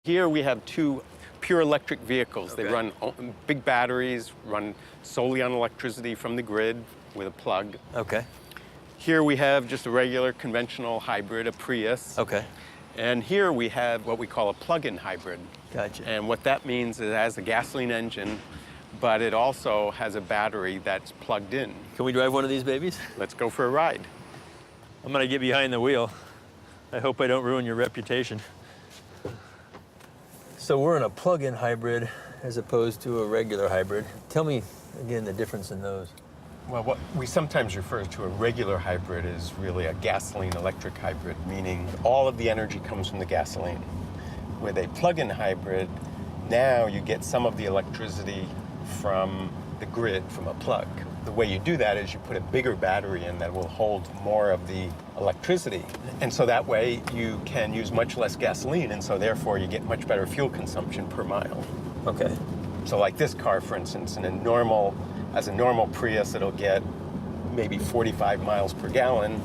Here we have two pure electric vehicles. Okay. They run big batteries, run solely on electricity from the grid with a plug. Okay. Here we have just a regular conventional hybrid, a Prius. Okay. And here we have what we call a plug-in hybrid. Gotcha. And what that means is it has a gasoline engine, but it also has a battery that's plugged in. Can we drive one of these babies? Let's go for a ride. I'm gonna get behind the wheel. I hope I don't ruin your reputation. So we're in a plug-in hybrid as opposed to a regular hybrid. Tell me again the difference in those. Well, what we sometimes refer to a regular hybrid is really a gasoline-electric hybrid, meaning all of the energy comes from the gasoline. With a plug-in hybrid, now you get some of the electricity from the grid, from a plug. The way you do that is you put a bigger battery in that will hold more of the electricity. And so that way you can use much less gasoline, and so therefore you get much better fuel consumption per mile. Okay. So like this car, for instance, as a normal Prius, it'll get maybe 45 miles per gallon.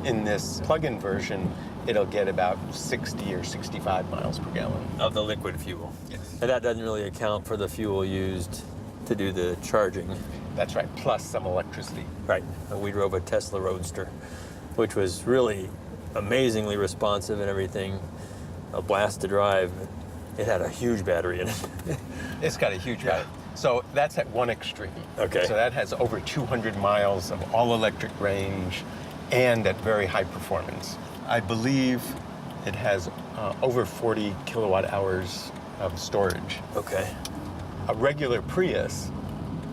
In this plug-in version, it'll get about 60 or 65 miles per gallon. Of the liquid fuel. Yes. And that doesn't really account for the fuel used to do the charging. That's right, plus some electricity. Right. We drove a Tesla Roadster, which was really amazingly responsive and everything. A blast to drive. It had a huge battery in it. It's got a huge battery. So that's at one extreme. Okay. So that has over 200 miles of all-electric range and at very high performance. I believe it has over 40 kilowatt hours of storage. Okay. A regular Prius,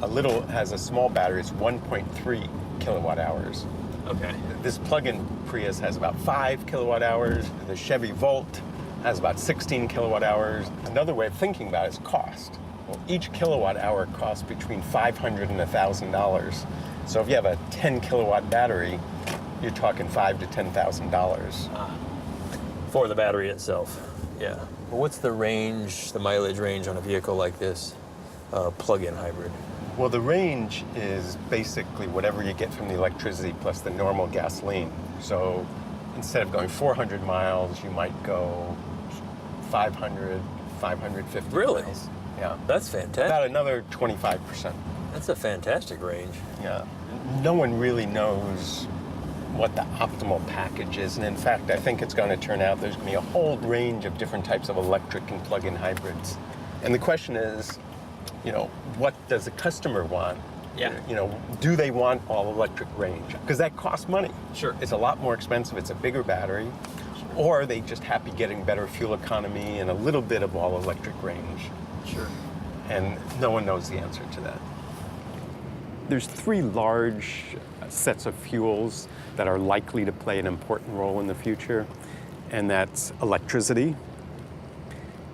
has a small battery, it's 1.3 kilowatt hours. Okay. This plug-in Prius has about 5 kilowatt hours. The Chevy Volt has about 16 kilowatt hours. Another way of thinking about it is cost. Well, each kilowatt hour costs between $500 and $1,000. So if you have a 10 kilowatt battery, you're talking $5,000 to $10,000. For the battery itself. Yeah. Well, what's the range, the mileage range on a vehicle like this, plug-in hybrid? Well, the range is basically whatever you get from the electricity plus the normal gasoline. So instead of going 400 miles, you might go 500, 550 Really? miles. Yeah. That's fantastic. About another 25%. That's a fantastic range. Yeah. No one really knows what the optimal package is. And in fact, I think it's going to turn out there's going to be a whole range of different types of electric and plug-in hybrids. And the question is, what does the customer want? Yeah. Do they want all electric range? Because that costs money. Sure. It's a lot more expensive. It's a bigger battery. Or are they just happy getting better fuel economy and a little bit of all electric range? Sure. And no one knows the answer to that. There's three large sets of fuels that are likely to play an important role in the future, and that's electricity,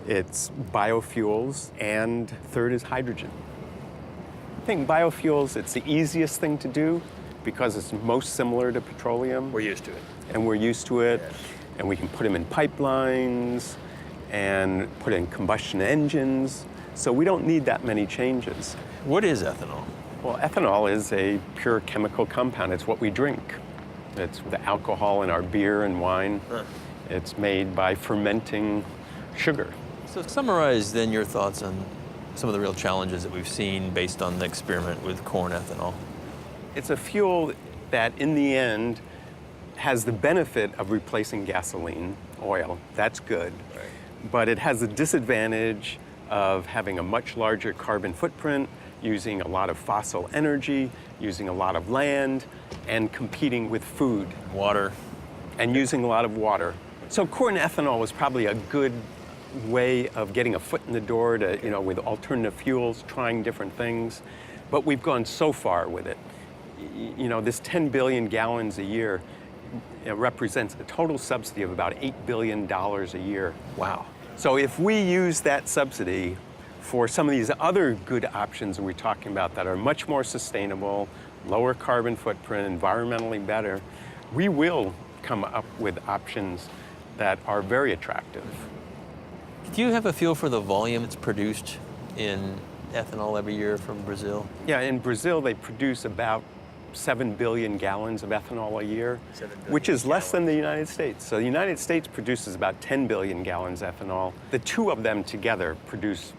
it's biofuels, and third is hydrogen. I think biofuels, it's the easiest thing to do because it's most similar to petroleum. We're used to it. And we're used to it, Yeah. and we can put them in pipelines and put in combustion engines, so we don't need that many changes. What is ethanol? Well, ethanol is a pure chemical compound. It's what we drink. It's the alcohol in our beer and wine. Huh. It's made by fermenting sugar. So summarize then your thoughts on some of the real challenges that we've seen based on the experiment with corn ethanol. It's a fuel that, in the end, has the benefit of replacing gasoline, oil. That's good. Right. But it has the disadvantage of having a much larger carbon footprint, using a lot of fossil energy, using a lot of land, and competing with food. Water. And using a lot of water. So corn ethanol was probably a good way of getting a foot in the door to, with alternative fuels, trying different things. But we've gone so far with it. This 10 billion gallons a year represents a total subsidy of about $8 billion a year. Wow. So if we use that subsidy for some of these other good options that we're talking about that are much more sustainable, lower carbon footprint, environmentally better, we will come up with options that are very attractive. Do you have a feel for the volume that's produced in ethanol every year from Brazil? Yeah, in Brazil they produce about 7 billion gallons of ethanol a year, 7 billion which is less than gallons. the United States. So the United States produces about 10 billion gallons of ethanol. The two of them together produce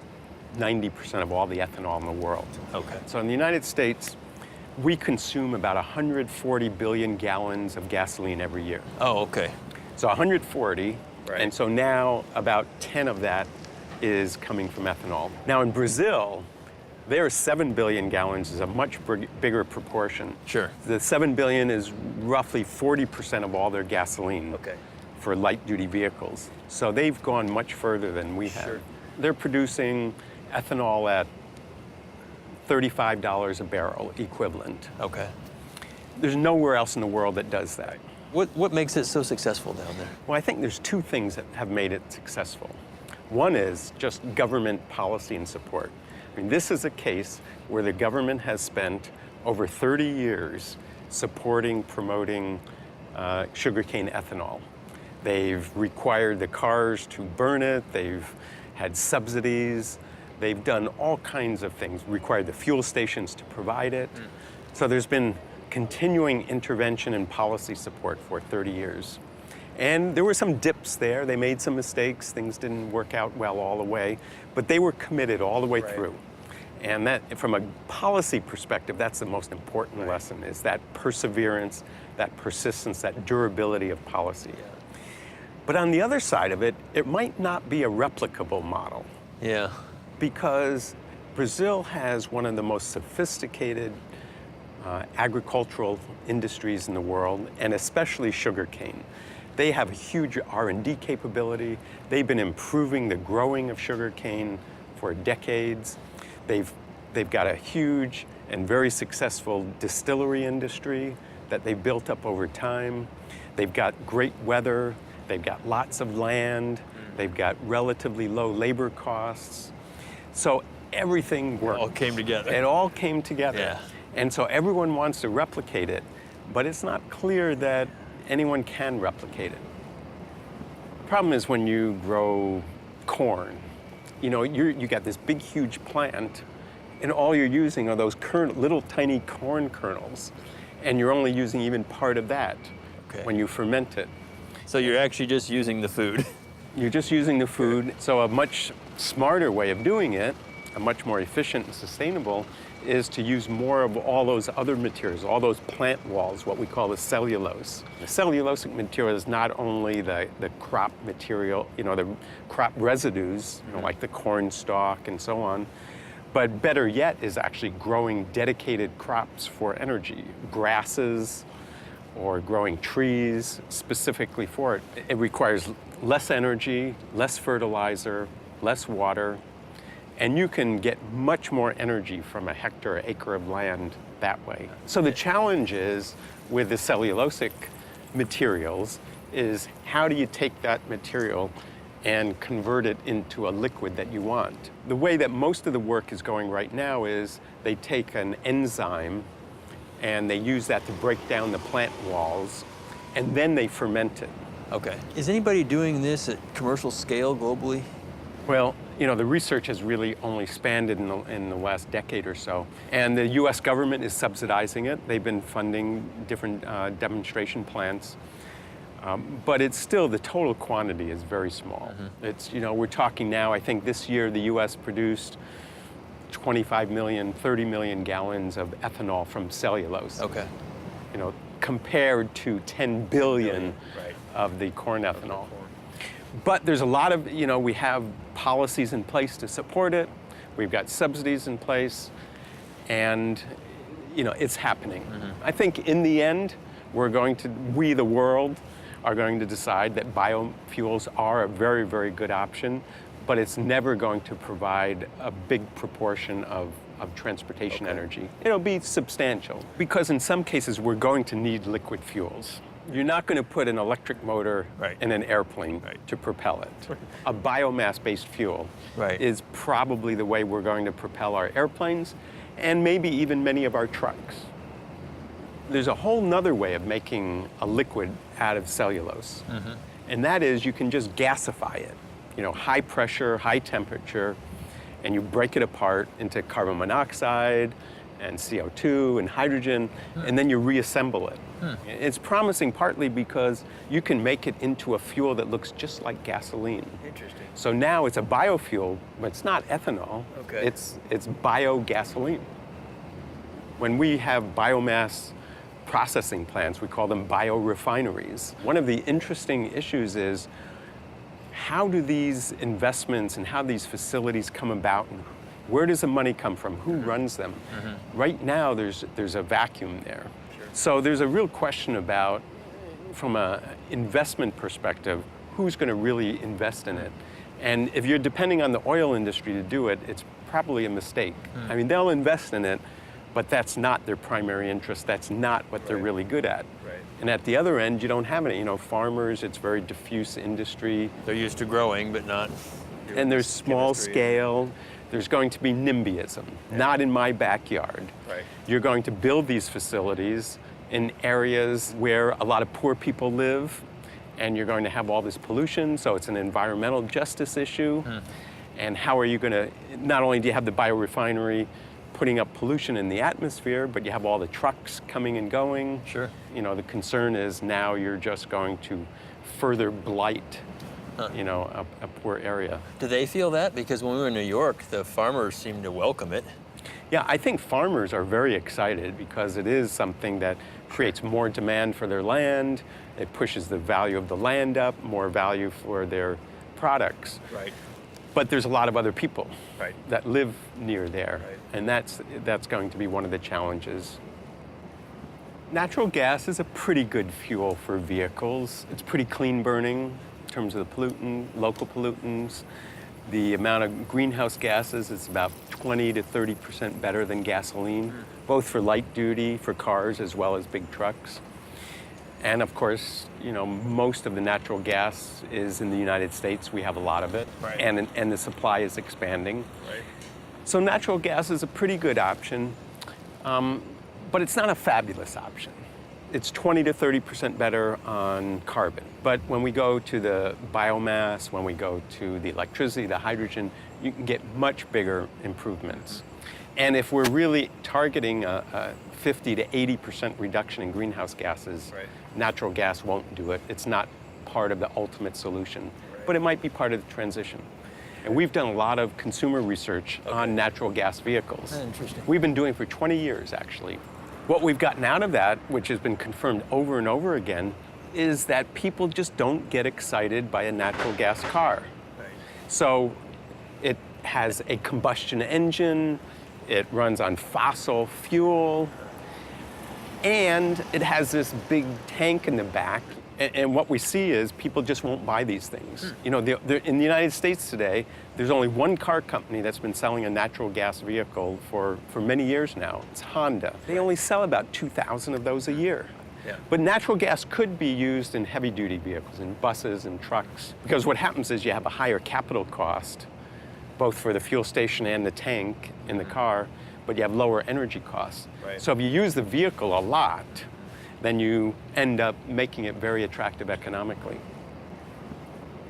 90% of all the ethanol in the world. Okay. So in the United States, we consume about 140 billion gallons of gasoline every year. Oh, okay. So 140, Right. and so now about 10 of that is coming from ethanol. Now in Brazil, their 7 billion gallons is a much bigger proportion. Sure. The 7 billion is roughly 40% of all their gasoline Okay. for light-duty vehicles. So they've gone much further than we have. Sure. They're producing ethanol at $35 a barrel equivalent. Okay. There's nowhere else in the world that does that. What makes it so successful down there? Well, I think there's two things that have made it successful. One is just government policy and support. I mean, this is a case where the government has spent over 30 years supporting, promoting sugarcane ethanol. They've required the cars to burn it. They've had subsidies. They've done all kinds of things, required the fuel stations to provide it. So there's been continuing intervention and policy support for 30 years. And there were some dips there. They made some mistakes. Things didn't work out well all the way, but they were committed all the way Right. through. And that, from a policy perspective, that's the most important Right. lesson, is that perseverance, that persistence, that durability of policy. But on the other side of it, it might not be a replicable model, Yeah. because Brazil has one of the most sophisticated agricultural industries in the world, and especially sugarcane. They have a huge R&D capability. They've been improving the growing of sugarcane for decades. They've got a huge and very successful distillery industry that they've built up over time. They've got great weather. They've got lots of land. They've got relatively low labor costs. So everything worked. All came together. It all came together. Yeah. And so everyone wants to replicate it, but it's not clear that anyone can replicate it. The problem is when you grow corn, you know, you got this big, huge plant, and all you're using are those little tiny corn kernels, and you're only using even part of that Okay. when you ferment it. So you're actually just using the food. You're just using the food. So a much smarter way of doing it, a much more efficient and sustainable, is to use more of all those other materials, all those plant walls, what we call the cellulose. The cellulosic material is not only the crop material, you know, the crop residues, you know, like the corn stalk and so on, but better yet is actually growing dedicated crops for energy, grasses, or growing trees specifically for it. It requires less energy, less fertilizer, less water, and you can get much more energy from a hectare or acre of land that way. So the challenge is with the cellulosic materials is how do you take that material and convert it into a liquid that you want? The way that most of the work is going right now is they take an enzyme and they use that to break down the plant walls, and then they ferment it. Okay. Is anybody doing this at commercial scale globally? Well, you know, the research has really only expanded in the last decade or so, and the U.S. government is subsidizing it. They've been funding different demonstration plants, but it's still, the total quantity is very small. It's, you know, we're talking now, I think this year the U.S. produced 25 million, 30 million gallons of ethanol from cellulose. Okay. You know, compared to 10 billion Right. of the corn ethanol. But there's a lot of, you know, we have policies in place to support it. We've got subsidies in place, and, you know, it's happening. I think in the end, we, the world, are going to decide that biofuels are a very, very good option, but it's never going to provide a big proportion of transportation energy. It'll be substantial, because in some cases, we're going to need liquid fuels. You're not going to put an electric motor Right. in an airplane to propel it. A biomass-based fuel Right. is probably the way we're going to propel our airplanes, and maybe even many of our trucks. There's a whole nother way of making a liquid out of cellulose, and that is you can just gasify it. You know, high pressure, high temperature, and you break it apart into carbon monoxide and CO2 and hydrogen, and then you reassemble it. It's promising partly because you can make it into a fuel that looks just like gasoline. Interesting. So now it's a biofuel, but it's not ethanol. Okay. It's biogasoline. When we have biomass processing plants, we call them biorefineries. One of the interesting issues is how do these investments and how these facilities come about, and where does the money come from? Who runs them? Right now, there's a vacuum there. Sure. So there's a real question about, from an investment perspective, who's going to really invest in it? And if you're depending on the oil industry to do it, it's probably a mistake. I mean, they'll invest in it, but that's not their primary interest. That's not what they're really good at. Right. And at the other end, you don't have any. You know, farmers, it's very diffuse industry. They're used to growing, but not. And there's small chemistry. scale. There's going to be NIMBYism, not in my backyard. Right. You're going to build these facilities in areas where a lot of poor people live, and you're going to have all this pollution, so it's an environmental justice issue. And how are you going to, not only do you have the biorefinery putting up pollution in the atmosphere, but you have all the trucks coming and going. Sure. You know, the concern is now you're just going to further blight, you know, a poor area. Do they feel that? Because when we were in New York, the farmers seemed to welcome it. Yeah, I think farmers are very excited because it is something that creates more demand for their land. It pushes the value of the land up, more value for their products. Right. But there's a lot of other people Right. that live near there, Right. and that's going to be one of the challenges. Natural gas is a pretty good fuel for vehicles. It's pretty clean burning in terms of the local pollutants. The amount of greenhouse gases is about 20 to 30% better than gasoline, both for light duty, for cars, as well as big trucks. And of course, you know, most of the natural gas is in the United States. We have a lot of it, Right. and the supply is expanding. Right. So natural gas is a pretty good option, but it's not a fabulous option. It's 20 to 30% better on carbon. But when we go to the biomass, when we go to the electricity, the hydrogen, you can get much bigger improvements. And if we're really targeting a 50 to 80% reduction in greenhouse gases, Right. natural gas won't do it. It's not part of the ultimate solution, but it might be part of the transition. And we've done a lot of consumer research on natural gas vehicles. Interesting. We've been doing it for 20 years, actually. What we've gotten out of that, which has been confirmed over and over again, is that people just don't get excited by a natural gas car. Right. So it has a combustion engine, it runs on fossil fuel, and it has this big tank in the back. And what we see is people just won't buy these things. You know, in the United States today, there's only one car company that's been selling a natural gas vehicle for many years now. It's Honda. They only sell about 2,000 of those a year. Yeah. But natural gas could be used in heavy-duty vehicles, in buses and trucks. Because what happens is you have a higher capital cost, both for the fuel station and the tank in the car, but you have lower energy costs. Right. So if you use the vehicle a lot, then you end up making it very attractive economically.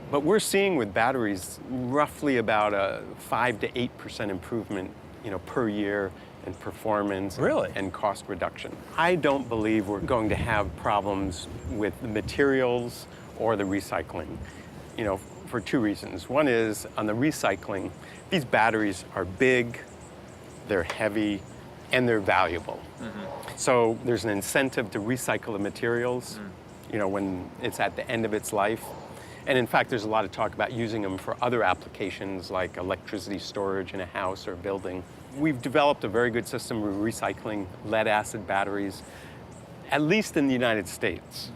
But we're seeing with batteries roughly about a 5 to 8% improvement, you know, per year in performance Really? and cost reduction. I don't believe we're going to have problems with the materials or the recycling, you know, for two reasons. One is on the recycling, these batteries are big, they're heavy, and they're valuable. So there's an incentive to recycle the materials, you know, when it's at the end of its life. And in fact, there's a lot of talk about using them for other applications like electricity storage in a house or a building. We've developed a very good system of recycling lead-acid batteries, at least in the United States.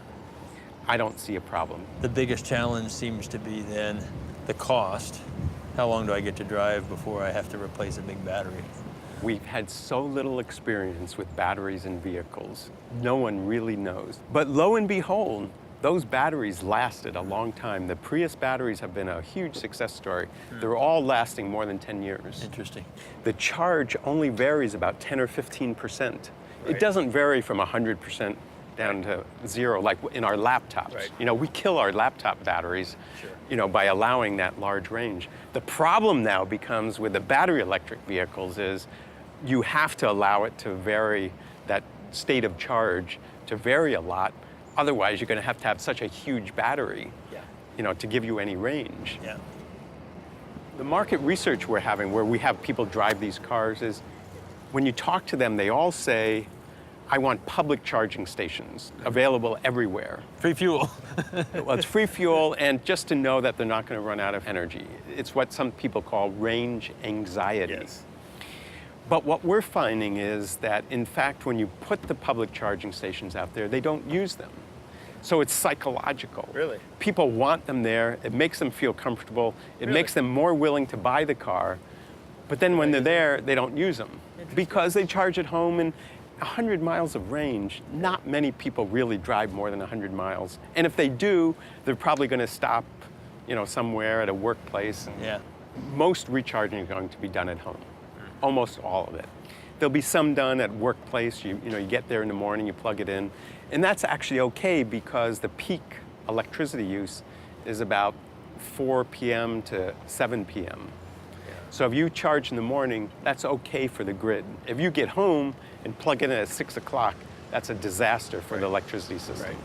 I don't see a problem. The biggest challenge seems to be then the cost. How long do I get to drive before I have to replace a big battery? We've had so little experience with batteries in vehicles. No one really knows. But lo and behold, those batteries lasted a long time. The Prius batteries have been a huge success story. They're all lasting more than 10 years. Interesting. The charge only varies about 10 or 15%. It doesn't vary from 100% down to zero, like in our laptops. Right. You know, we kill our laptop batteries, Sure. you know, by allowing that large range. The problem now becomes with the battery electric vehicles is you have to allow it to vary, that state of charge to vary a lot. Otherwise, you're going to have such a huge battery, to give you any range. Yeah. The market research we're having, where we have people drive these cars, is when you talk to them, they all say, I want public charging stations available everywhere. Free fuel. Well, it's free fuel, and just to know that they're not going to run out of energy. It's what some people call range anxiety. Yes. But what we're finding is that, in fact, when you put the public charging stations out there, they don't use them. So it's psychological. Really? People want them there. It makes them feel comfortable. It makes them more willing to buy the car. But then when they're there, they don't use them because they charge at home. And 100 miles of range, not many people really drive more than 100 miles. And if they do, they're probably going to stop, somewhere at a workplace. And most recharging is going to be done at home, almost all of it. There'll be some done at workplace. You get there in the morning, you plug it in. And that's actually okay because the peak electricity use is about 4 p.m. to 7 p.m. So if you charge in the morning, that's okay for the grid. If you get home and plug it in at 6 o'clock, that's a disaster for the electricity system. Right.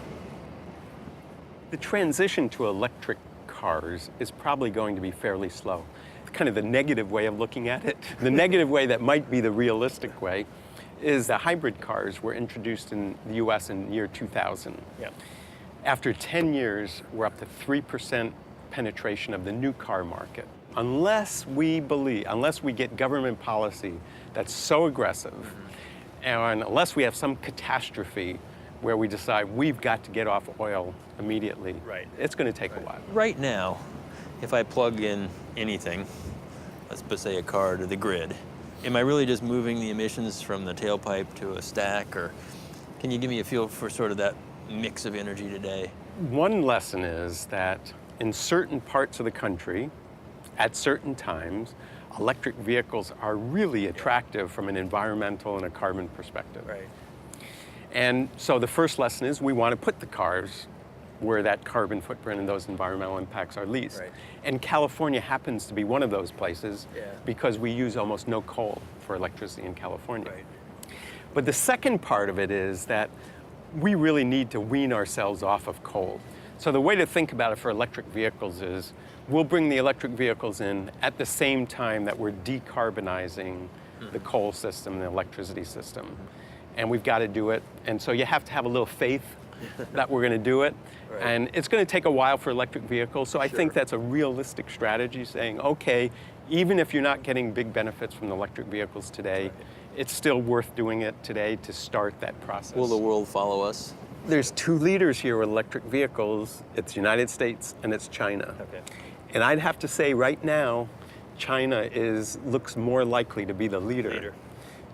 The transition to electric cars is probably going to be fairly slow. It's kind of the negative way of looking at it. The negative way that might be the realistic way is the hybrid cars were introduced in the US in the year 2000. Yeah. After 10 years, we're up to 3% penetration of the new car market. Unless we get government policy that's so aggressive, and unless we have some catastrophe where we decide we've got to get off oil immediately, it's going to take a while. Right now, if I plug in anything, let's say a car, to the grid, am I really just moving the emissions from the tailpipe to a stack, or can you give me a feel for sort of that mix of energy today? One lesson is that in certain parts of the country, at certain times, electric vehicles are really attractive from an environmental and a carbon perspective. Right. And so the first lesson is we want to put the cars where that carbon footprint and those environmental impacts are least. Right. And California happens to be one of those places because we use almost no coal for electricity in California. Right. But the second part of it is that we really need to wean ourselves off of coal. So the way to think about it for electric vehicles is we'll bring the electric vehicles in at the same time that we're decarbonizing the coal system, the electricity system. And we've got to do it. And so you have to have a little faith that we're going to do it. Right. And it's going to take a while for electric vehicles. So I think that's a realistic strategy, saying, okay, even if you're not getting big benefits from the electric vehicles today, it's still worth doing it today to start that process. Will the world follow us? There's two leaders here with electric vehicles. It's the United States and it's China. Okay. And I'd have to say right now, China looks more likely to be the leader.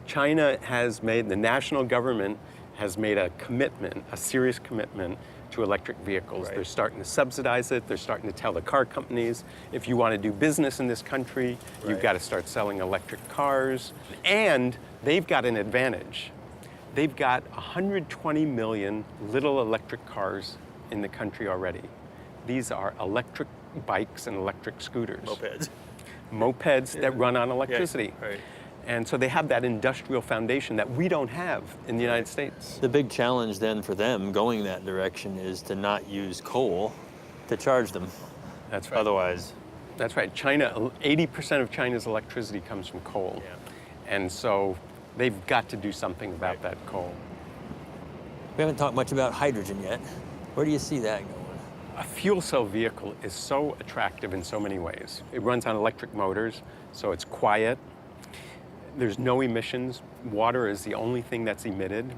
China the national government has made a commitment, a serious commitment to electric vehicles. Right. They're starting to subsidize it. They're starting to tell the car companies, if you want to do business in this country, you've got to start selling electric cars. And they've got an advantage. They've got 120 million little electric cars in the country already. These are electric bikes and electric scooters. Mopeds that run on electricity. Right. And so they have that industrial foundation that we don't have in the United States. The big challenge then for them going that direction is to not use coal to charge them. That's right. Otherwise. That's right. China, 80% of China's electricity comes from coal. And so they've got to do something about that coal. We haven't talked much about hydrogen yet. Where do you see that going? A fuel cell vehicle is so attractive in so many ways. It runs on electric motors, so it's quiet. There's no emissions. Water is the only thing that's emitted.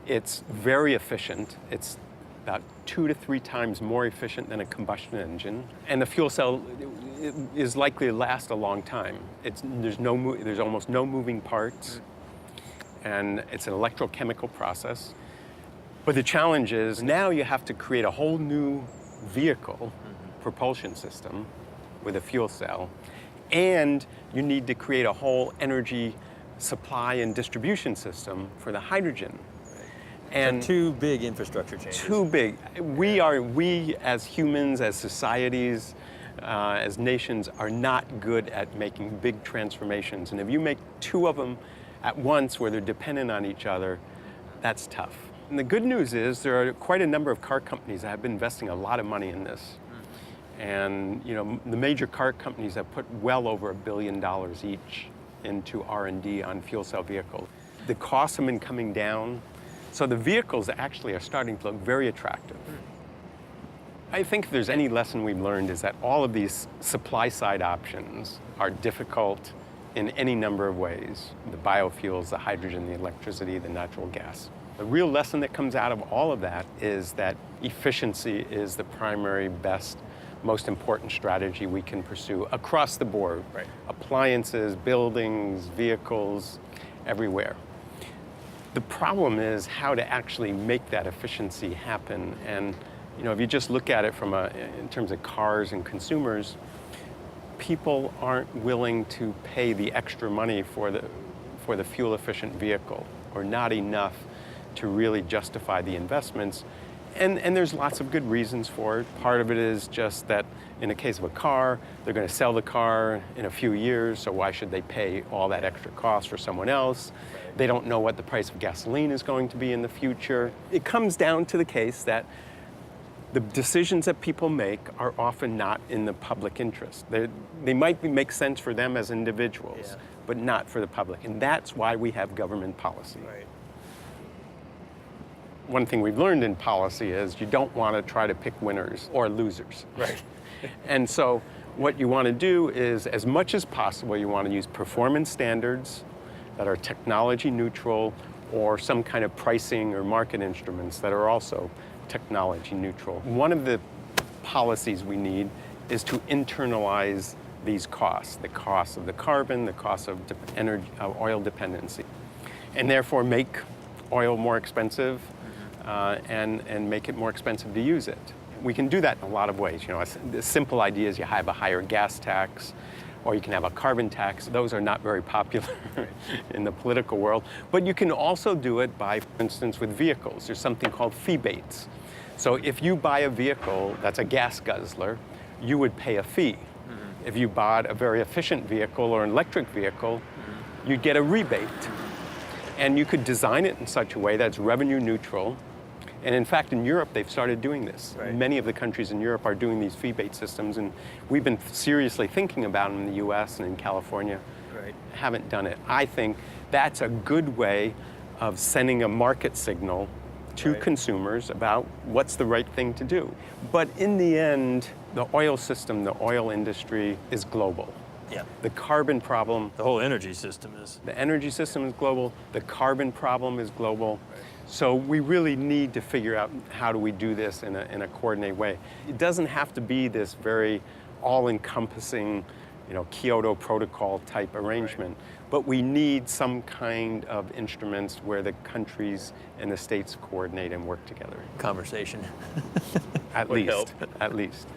It's very efficient. It's about 2 to 3 times more efficient than a combustion engine. And the fuel cell is likely to last a long time. There's almost no moving parts. And it's an electrochemical process. But the challenge is now you have to create a whole new vehicle propulsion system with a fuel cell. And you need to create a whole energy supply and distribution system for the hydrogen. And so 2 big infrastructure changes. Too big. We as humans, as societies, as nations are not good at making big transformations. And if you make two of them at once where they're dependent on each other, that's tough. And the good news is there are quite a number of car companies that have been investing a lot of money in this. And the major car companies have put well over $1 billion each into R&D on fuel cell vehicles. The costs have been coming down, so the vehicles actually are starting to look very attractive. I think if there's any lesson we've learned is that all of these supply side options are difficult in any number of ways. The biofuels, the hydrogen, the electricity, the natural gas. The real lesson that comes out of all of that is that efficiency is the primary, best, most important strategy we can pursue across the board. Right. Appliances, buildings, vehicles, everywhere. The problem is how to actually make that efficiency happen. And if you just look at it from in terms of cars and consumers, people aren't willing to pay the extra money for the fuel efficient vehicle, or not enough to really justify the investments. And there's lots of good reasons for it. Part of it is just that in the case of a car, they're going to sell the car in a few years, so why should they pay all that extra cost for someone else? They don't know what the price of gasoline is going to be in the future. It comes down to the case that the decisions that people make are often not in the public interest. They might make sense for them as individuals, but not for the public. And that's why we have government policy. Right. One thing we've learned in policy is you don't want to try to pick winners or losers. Right. And so what you want to do is, as much as possible, you want to use performance standards that are technology neutral, or some kind of pricing or market instruments that are also technology neutral. One of the policies we need is to internalize these costs, the cost of the carbon, the cost of oil dependency, and therefore make oil more expensive and make it more expensive to use it. We can do that in a lot of ways. The simple idea is you have a higher gas tax, or you can have a carbon tax. Those are not very popular in the political world. But you can also do it by, for instance, with vehicles. There's something called rebates. So if you buy a vehicle that's a gas guzzler, you would pay a fee. If you bought a very efficient vehicle or an electric vehicle, you'd get a rebate. And you could design it in such a way that's revenue neutral. And in fact, in Europe, they've started doing this. Right. Many of the countries in Europe are doing these rebate systems, and we've been seriously thinking about them in the US and in California. Right. Haven't done it. I think that's a good way of sending a market signal to consumers about what's the right thing to do. But in the end, the oil system, the oil industry is global. Yeah. The carbon problem, The whole energy system is. the energy system is global, the carbon problem is global. So we really need to figure out how do we do this in a coordinated way. It doesn't have to be this very all-encompassing, Kyoto Protocol type arrangement, but we need some kind of instruments where the countries and the states coordinate and work together. Conversation. At Would least, help. at least.